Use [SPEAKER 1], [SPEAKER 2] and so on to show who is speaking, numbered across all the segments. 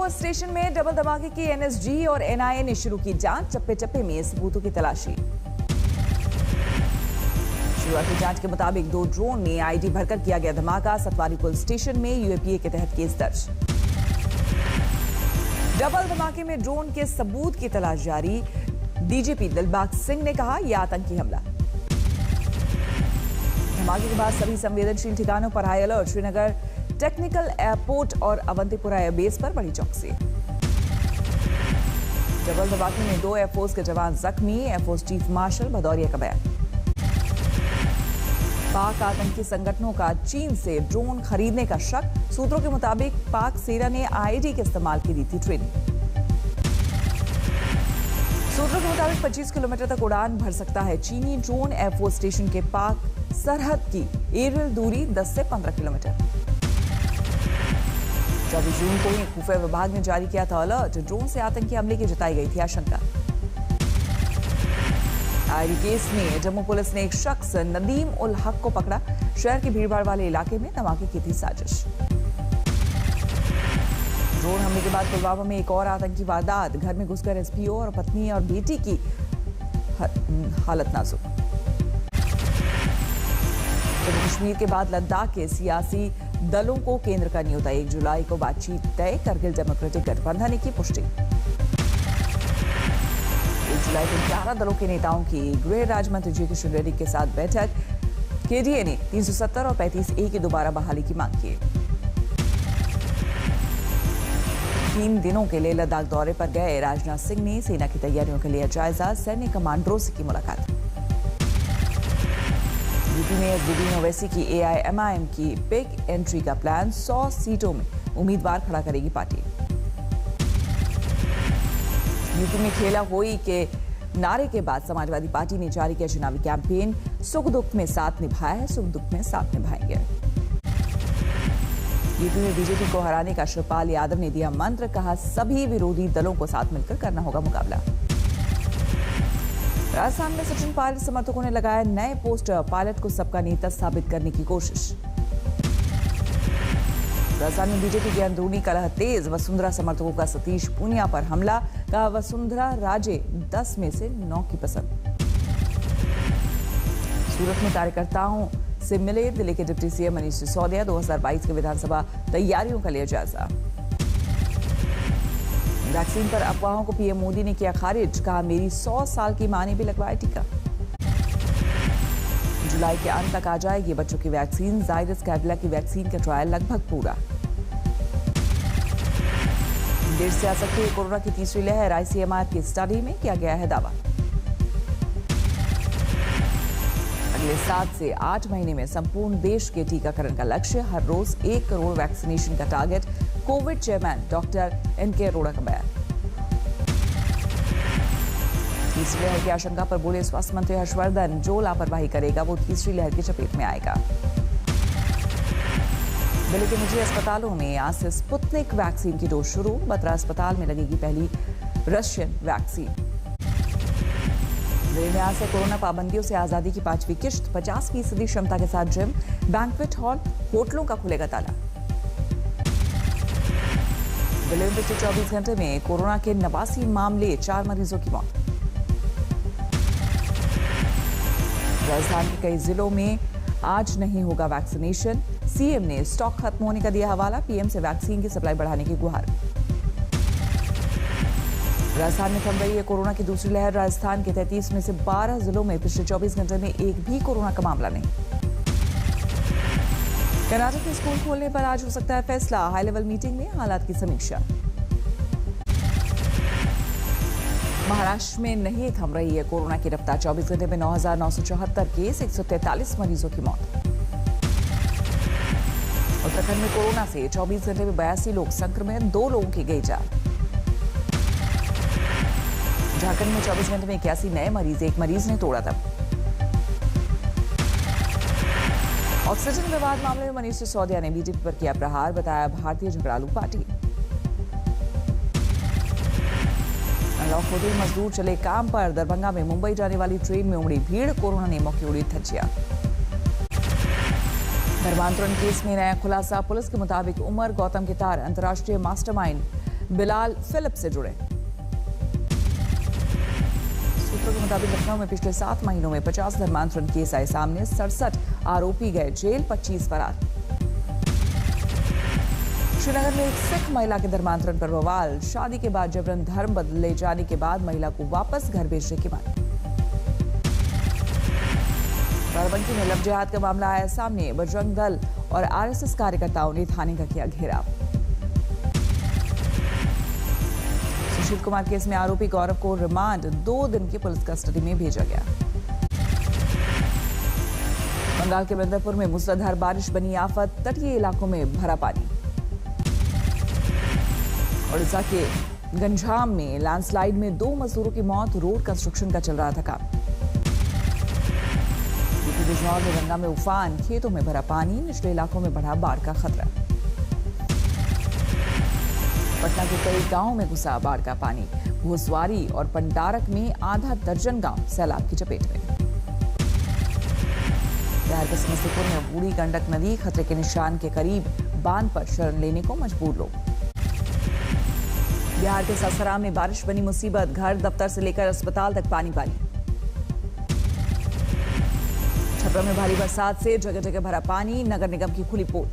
[SPEAKER 1] Air force station में double धमाके की एनएसजी और एनआईए ने शुरू की जांच। चप्पे चप्पे में सबूतों की तलाशी। शुरुआती जांच के मुताबिक 2 ड्रोन में आईडी भरकर किया गया धमाका। सतवारी पुल स्टेशन में यूएपीए के तहत केस दर्ज। डबल धमाके में ड्रोन के सबूत की तलाश जारी। डीजीपी दिलबाग सिंह ने कहा, यह आतंकी हमला। धमाके के बाद सभी संवेदनशील ठिकानों पर high alert. Srinagar technical airport और अवंतीपुरा एयरबेस पर बड़ी चौकसी। डबल धमाके में 2 एयरफोर्स के जवान जख्मी। एयरफोर्स चीफ मार्शल भदौरिया का बयान। पाक आतंकी संगठनों का चीन से ड्रोन खरीदने का शक। सूत्रों के मुताबिक पाक सेना ने आईडी के इस्तेमाल की दी थी ट्रेनिंग। सूत्रों के मुताबिक 25 किलोमीटर तक उड़ान भर सकता है चीनी ड्रोन। एयरफोर्स स्टेशन के पाक सरहद की एरियल दूरी 10 से 15 किलोमीटर। 24 जून को ही खुफिया विभाग ने जारी किया था अलर्ट। ड्रोन से आतंकी हमले की जताई गई थी आशंका। आईडी केस में जम्मू पुलिस ने एक शख्स नदीम उल हक को पकड़ा। शहर की भीड़भाड़ वाले इलाके में धमाके की थी साजिश। ड्रोन हमले के बाद पुलवामा में एक और आतंकी वारदात। घर में घुसकर एसपीओ और पत्नी और बेटी की हालत नाजुक। जम्मू कश्मीर के बाद लद्दाख के सियासी दलों को केंद्र का न्योता। 1 जुलाई को बातचीत तय। करगिल डेमोक्रेटिक गठबंधन ने की पुष्टि। 1 जुलाई को 11 दलों के नेताओं की गृह राज्य मंत्री जी किशन रेड्डी के साथ बैठक। केडीए ने 370 और 35A की दोबारा बहाली की मांग की। 3 दिनों के लिए लद्दाख दौरे पर गए राजनाथ सिंह ने सेना की तैयारियों के लिया जायजा। सैन्य कमांडरों से की मुलाकात। यूपी में एसडीडी ओवैसी की एआईएमआईएम की बिग एंट्री का प्लान। 100 सीटों में उम्मीदवार खड़ा करेगी पार्टी। यूपी में खेला होई के नारे के बाद समाजवादी पार्टी ने जारी किया चुनावी कैंपेन। सुख दुख में साथ निभाया है, सुख दुख में साथ निभाएंगे। यूपी में बीजेपी को हराने का शिवपाल यादव ने दिया मंत्र। कहा, सभी विरोधी दलों को साथ मिलकर करना होगा मुकाबला। राजस्थान में सचिन पायलट समर्थकों ने लगाया नए पोस्टर। पायलट को सबका नेता साबित करने की कोशिश। राजस्थान में बीजेपी की अंदरूनी कलह तेज। वसुंधरा समर्थकों का सतीश पूनिया पर हमला। कहा, वसुंधरा राजे 10 में से 9 की पसंद। सूरत में कार्यकर्ताओं से मिले दिल्ली के डिप्टी सीएम मनीष सिसोदिया। 2022 के विधानसभा तैयारियों का लिया जायजा। वैक्सीन पर अफवाहों को पीएम मोदी ने किया खारिज। कहा, मेरी 100 साल की मां ने भी लगवाया टीका। जुलाई के अंत तक आ जाएगी बच्चों की वैक्सीन। जायडस कैडिला की वैक्सीन का ट्रायल लगभग पूरा। देश से आ सकती है कोरोना की तीसरी लहर। आईसीएमआर की स्टडी में किया गया है दावा। अगले 7 से 8 महीने में संपूर्ण देश के टीकाकरण का लक्ष्य। हर रोज 1 करोड़ वैक्सीनेशन का target. Covid chairman doctor NK Arora का बयान। तीसरी लहर की आशंका पर बोले स्वास्थ्य मंत्री हर्षवर्धन, जो लापरवाही करेगा वो तीसरी लहर की चपेट में आएगा। दिल्ली के निजी अस्पतालों में आज से स्पुतनिक वैक्सीन की डोज शुरू। बत्रा अस्पताल में लगेगी पहली रशियन वैक्सीन। दिल्ली में आज से कोरोना पाबंदियों से आजादी की 5वीं किश्त। 50% क्षमता के साथ जिम, बैंक्वेट हॉल, होटलों का खुलेगा ताला। दिल्ली में पिछले 24 घंटे में कोरोना के 89 मामले, 4 मरीजों की मौत। राजस्थान के कई जिलों में आज नहीं होगा वैक्सीनेशन। सीएम ने स्टॉक खत्म होने का दिया हवाला। पीएम से वैक्सीन की सप्लाई बढ़ाने की गुहार। राजस्थान में थम रही है कोरोना की दूसरी लहर। राजस्थान के 33 में से 12 जिलों में पिछले 24 घंटे में एक भी कोरोना का मामला नहीं। कर्नाटक में स्कूल खोलने पर आज हो सकता है फैसला। हाई लेवल मीटिंग में हालात की समीक्षा। महाराष्ट्र में नहीं थम रही है कोरोना की रफ्तार। 24 घंटे में 9,974 केस, 143 मरीजों की मौत। उत्तराखंड में कोरोना से 24 घंटे में 82 लोग संक्रमित, 2 लोगों की गई जान। झारखंड में 24 घंटे में 81 नए मरीज, 1 मरीज ने तोड़ा दम। ऑक्सीजन विवाद मामले में मनीष सिसोदिया ने बीजेपी पर किया प्रहार। बताया भारतीय झगड़ालू पार्टी। अनलॉक होते ही मजदूर चले काम पर। दरभंगा में मुंबई जाने वाली ट्रेन में उमड़ी भीड़। कोरोना ने मौके उड़ी धज्जियां। धर्मांतरण केस में नया खुलासा। पुलिस के मुताबिक उमर गौतम के तार अंतर्राष्ट्रीय मास्टरमाइंड बिलाल फिलिप से जुड़े। सूत्रों के मुताबिक लखनऊ में पिछले 7 महीनों में 50 धर्मांतरण केस आए सामने, 67 आरोपी गए जेल, 25 फरार। श्रीनगर में एक सिख महिला के धर्मांतरण पर बवाल, शादी के बाद जबरन धर्म बदले जाने के बाद महिला को वापस घर भेजने की मांग। बाराबंकी में लव जिहाद का मामला आया सामने, बजरंग दल और आरएसएस कार्यकर्ताओं ने थाने का किया घेराव। सुशील कुमार केस में आरोपी गौरव को रिमांड 2 दिन की पुलिस कस्टडी में भेजा गया। बंगाल के बंदरपुर में मूसलाधार बारिश बनी आफत, तटीय इलाकों में भरा पानी। ओडिशा के गंजाम में लैंडस्लाइड में 2 मजदूरों की मौत, रोड कंस्ट्रक्शन का चल रहा था काम। बिजनौर में गंगा में उफान, खेतों में भरा पानी, निचले इलाकों में बढ़ा बाढ़ का खतरा। पटना के कई गांवों में घुसा बाढ़ का पानी, घोसवारी और पंडारक में आधा दर्जन गांव सैलाब की चपेट में। बिहार के समस्तीपुर में बूढ़ी गंडक नदी खतरे के निशान के करीब, बांध पर शरण लेने को मजबूर लोग। बिहार के सासाराम में बारिश बनी मुसीबत, घर दफ्तर से लेकर अस्पताल तक पानी पानी। छपरा में भारी बरसात से जगह जगह भरा पानी, नगर निगम की खुली पोल।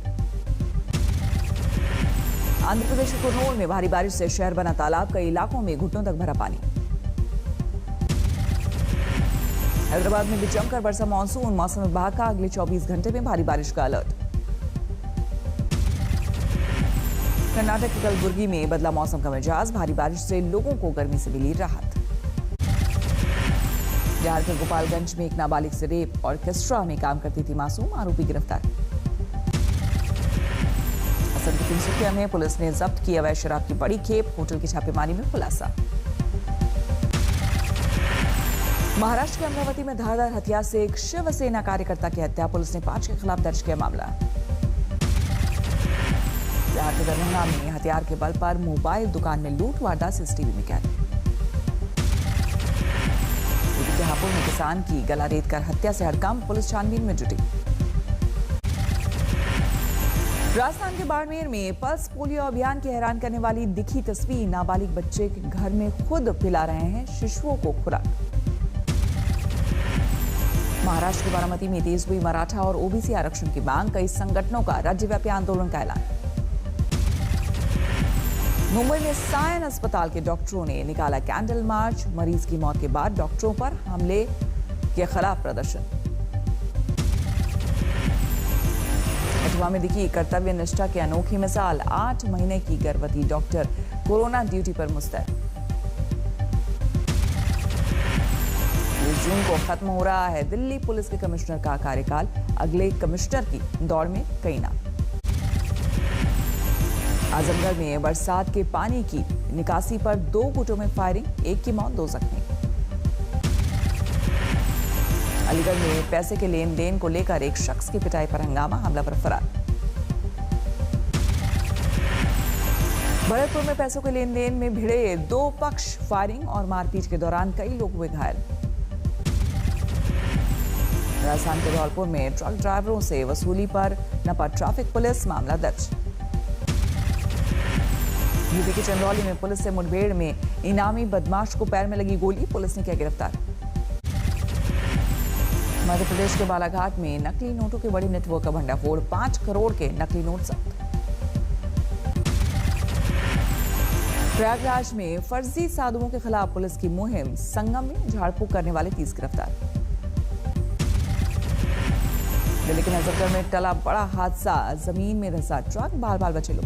[SPEAKER 1] आंध्र प्रदेश के कुर्नूल में भारी बारिश से शहर बना तालाब, कई इलाकों में घुटनों तक भरा पानी। हैदराबाद में भी जमकर बरसा मानसून, मौसम विभाग का अगले 24 घंटे में भारी बारिश का अलर्ट। कर्नाटक के कलबुर्गी में बदला मौसम का मिजाज, भारी बारिश से लोगों को गर्मी से मिली राहत। बिहार के गोपालगंज में एक नाबालिग से रेप, ऑर्केस्ट्रा में काम करती थी मासूम, आरोपी गिरफ्तार। असम के तिनसुकिया में पुलिस ने जब्त की अवैध शराब की बड़ी खेप, होटल की छापेमारी में खुलासा। महाराष्ट्र के अमरावती में धारदार हथियार से एक शिवसेना कार्यकर्ता की हत्या, पुलिस ने 5 के खिलाफ दर्ज किया मामला। बिहार के दरभंगा में हथियार के बल पर मोबाइल दुकान में लूट, वारदात सीसीटीवी में कैद। यूपी के हापुड़ में किसान की गला रेत कर हत्या से हड़कंप, पुलिस छानबीन में जुटी। राजस्थान के बाड़मेर में पल्स पोलियो अभियान की हैरान करने वाली दिखी तस्वीर, नाबालिग बच्चे के घर में खुद पिला रहे हैं शिशुओं को खुराक। महाराष्ट्र के बारामती में तेज हुई मराठा और ओबीसी आरक्षण की मांग, कई संगठनों का राज्यव्यापी आंदोलन का ऐलान। मुंबई में सायन अस्पताल के डॉक्टरों ने निकाला कैंडल मार्च, मरीज की मौत के बाद डॉक्टरों पर हमले के खिलाफ प्रदर्शन। कठुआ में दिखी कर्तव्य निष्ठा की अनोखी मिसाल, 8 महीने की गर्भवती डॉक्टर कोरोना ड्यूटी पर मुस्तैद। 20 जून को खत्म हो रहा है दिल्ली पुलिस के कमिश्नर का कार्यकाल, अगले कमिश्नर की दौड़ में कई नाम। आजमगढ़ में बरसात के पानी की निकासी पर 2 गुटों में फायरिंग, 1 की मौत 2 जख्मी। अलीगढ़ में पैसे के लेन देन को लेकर एक शख्स की पिटाई पर हंगामा, हमला पर फरार। भरतपुर में पैसों के लेन देन में भिड़े 2 पक्ष, फायरिंग और मारपीट के दौरान कई लोग हुए घायल। राजस्थान के धौलपुर में ट्रक ड्राइवरों से वसूली पर नपा ट्रैफिक पुलिस, मामला दर्ज। यूपी के चंदौली में पुलिस से मुठभेड़ में इनामी बदमाश को पैर में लगी गोली, पुलिस ने किया गिरफ्तार। मध्य प्रदेश के बालाघाट में नकली नोटों के बड़ी नेटवर्क का भंडाफोड़, 5 करोड़ के नकली नोट जब्त। प्रयागराज में फर्जी साधुओं के खिलाफ पुलिस की मुहिम, संगम में झाड़ फूक करने वाले 30 गिरफ्तार। दिल्ली के नजफगढ़ में टला बड़ा हादसा, जमीन में धंसा ट्रक, बाल बचे लोग।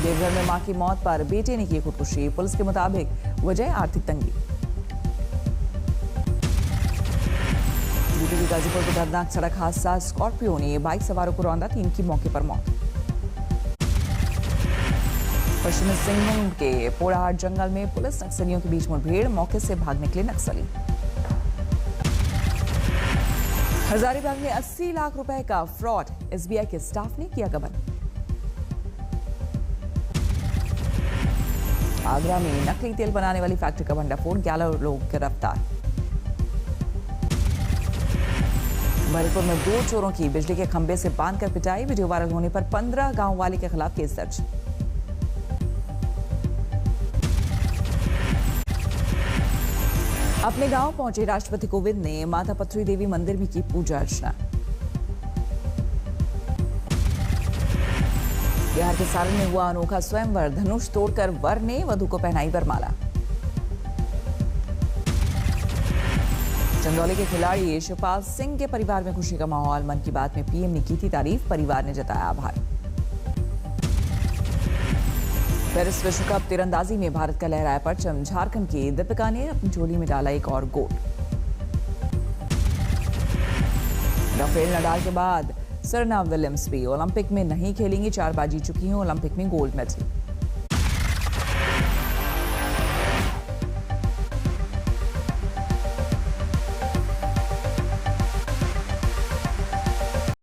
[SPEAKER 1] देवघर में मां की मौत पर बेटे ने की खुदकुशी, पुलिस के मुताबिक वजह आर्थिक तंगी। यूपी के गाजीपुर के दर्दनाक सड़क हादसा, स्कॉर्पियो ने बाइक सवारों को रौंदा, 3 की मौके पर मौत। पश्चिमी सिंहभूम के पोड़ाहाट जंगल में पुलिस नक्सलियों के बीच मुठभेड़, मौके से भाग निकले नक्सली। हजारीबाग में 80 लाख रुपए का फ्रॉड, एसबीआई के स्टाफ ने किया गबन। आगरा में नकली तेल बनाने वाली फैक्ट्री का भंडाफोड़, 11 लोग गिरफ्तार। भरतपुर में 2 चोरों की बिजली के खंभे से बांधकर पिटाई। वीडियो वायरल होने पर 15 गांव वाले के खिलाफ केस दर्ज। अपने गांव पहुंचे राष्ट्रपति कोविंद ने माता पथरी देवी मंदिर में की पूजा अर्चना। बिहार के सारण में हुआ अनोखा स्वयंवर। धनुष तोड़कर वर ने वधू को पहनाई वरमाला। चंदौली के खिलाड़ी शिवपाल सिंह के परिवार में खुशी का माहौल। मन की बात में पीएम ने की थी तारीफ, परिवार ने जताया आभार। पेरिस विश्व कप तीरंदाजी में भारत का लहराया परचम। झारखंड की दीपिका ने अपनी झोली में डाला एक और गोल। राफेल नडाल के बाद सेरेना विलियम्स भी ओलंपिक में नहीं खेलेंगी। 4 बार जीत चुकी हैं ओलंपिक में गोल्ड मेडल।